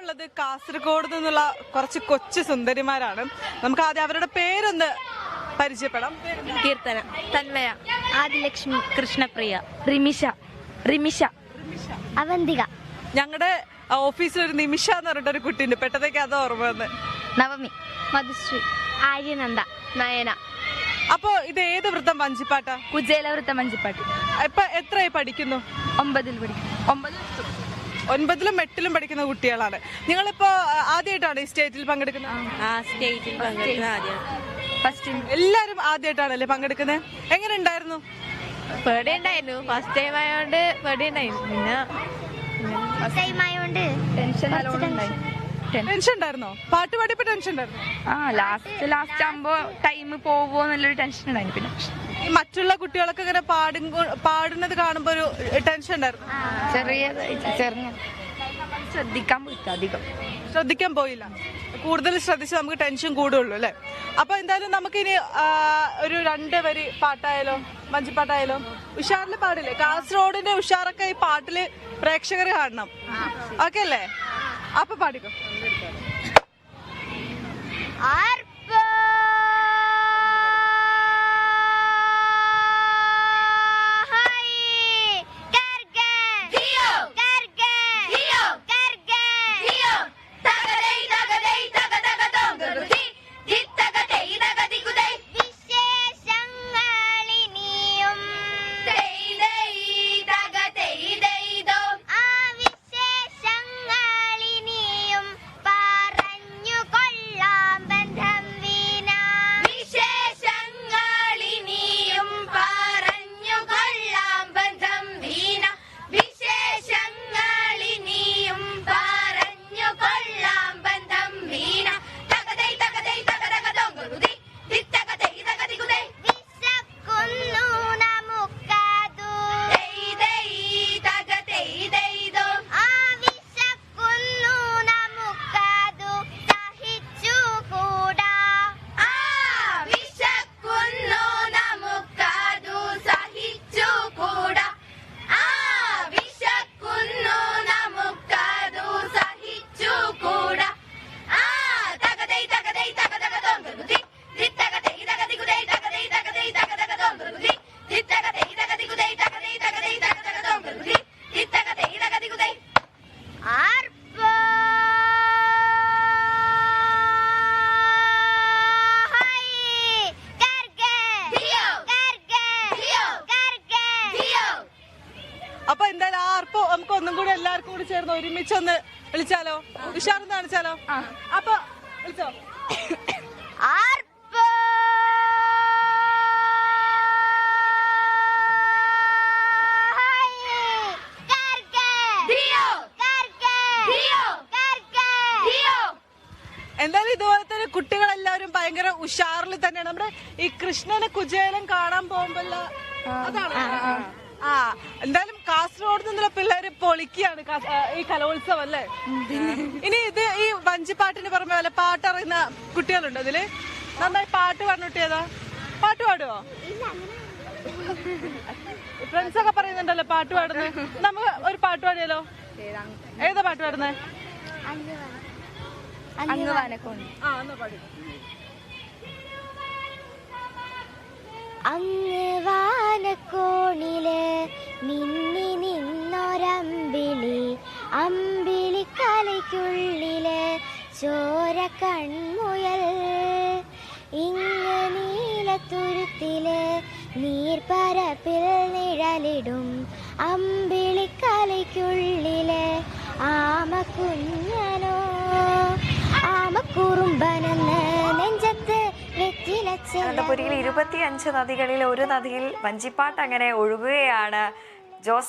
ഉള്ളത് കാസർഗോഡ് നിന്നുള്ള കുറച്ച് കൊച്ചു സുന്ദരിമാരാണ്. നമുക്ക് ആദ്യം അവരുടെ പേരൊന്ന് പരിചയപ്പെടാം. കീർത്തന, തന്മയ, ആദിലക്ഷ്മി, കൃഷ്ണപ്രിയ, റിമിഷ, അവന്തിക. ഞങ്ങളുടെ ഓഫീസിൽ ഒരു നിമിഷ എന്ന് പറഞ്ഞിട്ടൊരു കുട്ടിയുണ്ട്, പെട്ടതൊക്കെ അത് ഓർമ്മ വന്ന്. നവമി, മധുശ്രീ, ആര്യനന്ദ, നയന. അപ്പൊ ഇത് ഏത് വൃത്തം വഞ്ചിപ്പാട്ടാ? കുചേലവൃത്തം വഞ്ചിപ്പാട്ട്. ഇപ്പൊ എത്രയായി പഠിക്കുന്നു? 9 പഠിക്കുന്നു. 9ലും 8ലും പഠിക്കുന്ന കുട്ടികളാണ്. നിങ്ങളിപ്പോ ആദ്യമായിട്ടാണ് ഈ സ്റ്റേറ്റിൽ പങ്കെടുക്കുന്നത്? എല്ലാരും ആദ്യമായിട്ടാണല്ലേ പങ്കെടുക്കുന്നത്? എങ്ങനെ ഉണ്ടായിരുന്നു? പേടി ഉണ്ടായിരുന്നു. ഫസ്റ്റ് ടൈം ആയതുകൊണ്ട് പേടി ഉണ്ടായിരുന്നു. പിന്നെ ടെൻഷൻ ഉണ്ടായിരുന്നോ? പാട്ട് പാടിയപ്പോ ടെൻഷൻ ഉണ്ടായിരുന്നു? ലാസ്റ്റ് ആകുമ്പോ ടൈം പോവോ എന്നുള്ളൊരു ടെൻഷൻ ഉണ്ടായിരുന്നു. പിന്നെ ഈ മറ്റുള്ള കുട്ടികളൊക്കെ ഇങ്ങനെ പാടുന്നത് കാണുമ്പോ ഒരു ടെൻഷൻ ഉണ്ടായിരുന്നു? ശ്രദ്ധിക്കാൻ പോയില്ല. കൂടുതൽ ശ്രദ്ധിച്ച് നമുക്ക് ടെൻഷൻ കൂടുള്ളൂ അല്ലെ? അപ്പൊ എന്തായാലും നമുക്കിനി ഒരു 2 വരി പാട്ടായാലോ, വഞ്ചിപ്പാട്ടായാലോ? ഉഷാറില് പാടില്ലേ? കാസർഗോഡിന്റെ ഉഷാറൊക്കെ ഈ പാട്ടില് പ്രേക്ഷകർ കാണണം. ഓക്കെ അല്ലേ? അപ്പൊ പാടിക്കോ. അപ്പൊ എന്തായാലും ആർപ്പോ നമുക്ക് ഒന്നും കൂടി എല്ലാവർക്കും കൂടി ചേർന്ന് ഒരുമിച്ചൊന്ന് വിളിച്ചാലോ? ഉഷാറെന്ന് കാണിച്ചാലോ? അപ്പൊ വിളിച്ചോ. എന്തായാലും ഇതുപോലെ തന്നെ കുട്ടികളെല്ലാവരും ഭയങ്കര ഉഷാറിൽ തന്നെയാണ്. നമ്മുടെ ഈ കൃഷ്ണനെ കുചേലം കാണാൻ പോകുമ്പോല്ല അതാണ്. എന്തായാലും കാസർഗോഡ് നിന്നുള്ള പിള്ളേര് പൊളിക്കുകയാണ് ഈ കലോത്സവം അല്ലേ? ഇനി ഇത് ഈ വഞ്ചിപ്പാട്ടിന് പുറമെ പോലെ പാട്ടറിയുന്ന കുട്ടികളുണ്ടോ ഇതില്? നന്നായി പാട്ട് പാടുന്നേതാ? പാട്ട് പാടുവോ? ഫ്രണ്ട്സ് ഒക്കെ പറയുന്നുണ്ടല്ലോ പാട്ട് പാടുന്നത്. നമുക്ക് ഒരു പാട്ട് പാടിയാലോ? ഏതാ പാട്ട് പാടുന്നേ? അങ്ങ് വാനക്കോണില് മിന്നി നിന്നൊരമ്പിളി, അമ്പിളിക്കലയ്ക്കുള്ളില് ചോര കൺമുയൽ, ഇങ്ങ് നീലത്തുരുത്തില് നീർപ്പരപ്പിൽ നിഴലിടും അമ്പിളിക്കലയ്ക്കുള്ളില് ആമക്കുഞ്ഞനോ ആമക്കുറുമ്പനെന്ന് നെഞ്ചത്ത് അനന്തപുരിയിൽ 25 നദികളിൽ ഒരു നദിയിൽ വഞ്ചിപ്പാട്ട് അങ്ങനെ ഒഴുകുകയാണ്. ജോസ്